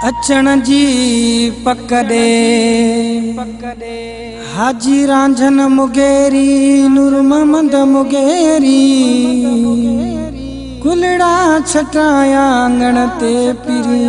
अचण जी पकड़े हाजी रांझन मुगेरी नूर महमद मुगेरी कुलड़ा छटाया आंगण ते पिरी।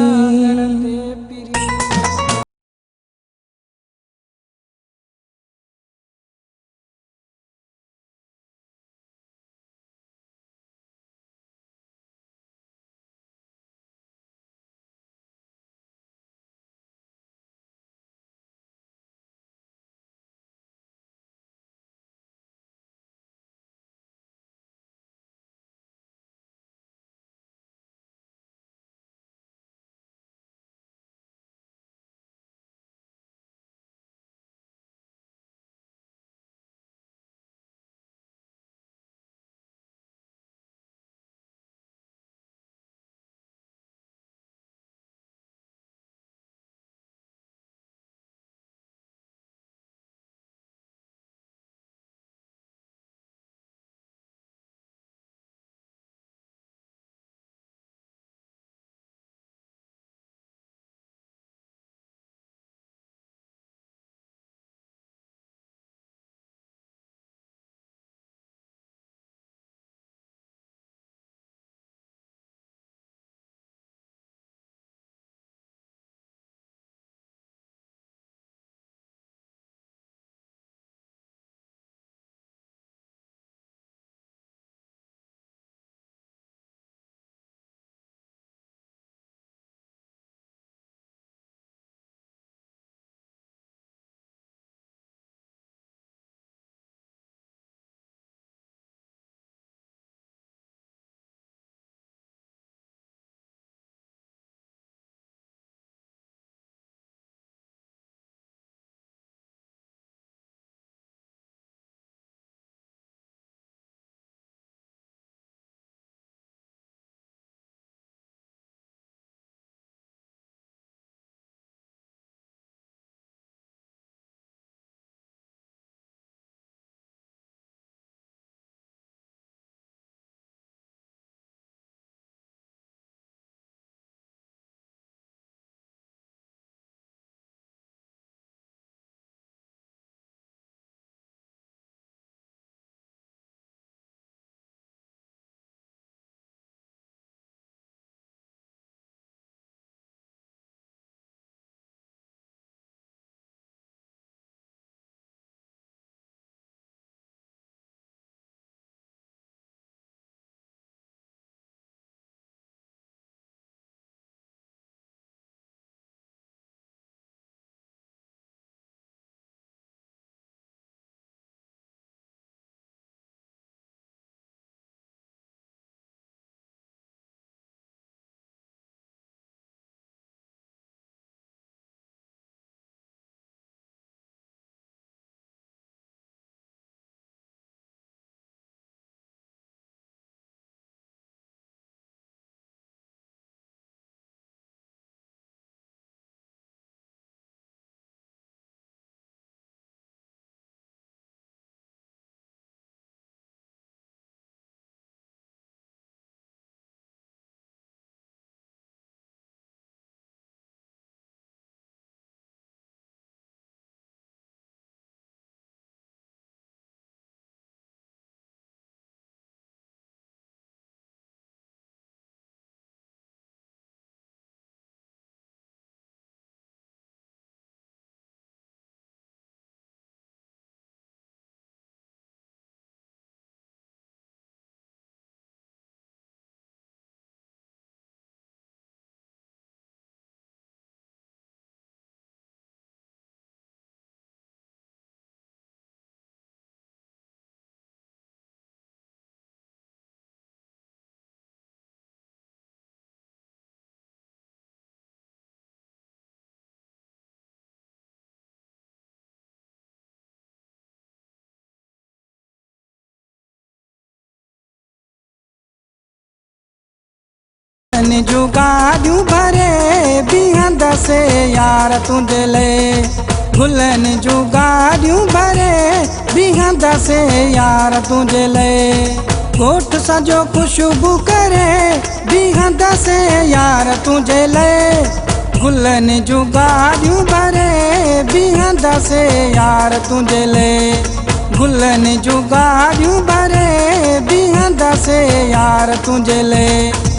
जो गाड़ियों भरे बिहंद से यार तुझे ले गुलन जो गाड़ियों भरे बिहंद से यार तुझे ले कोट सजो खुशबू करे बिहंद से यार तुझे ले गुलनि जूं गाॾियूं भरे बीहंदसि यार तुंहिंजे लाइ गुलनि जूं गाॾियूं भरे बीहंदसि यार तुंहिंजे लाइ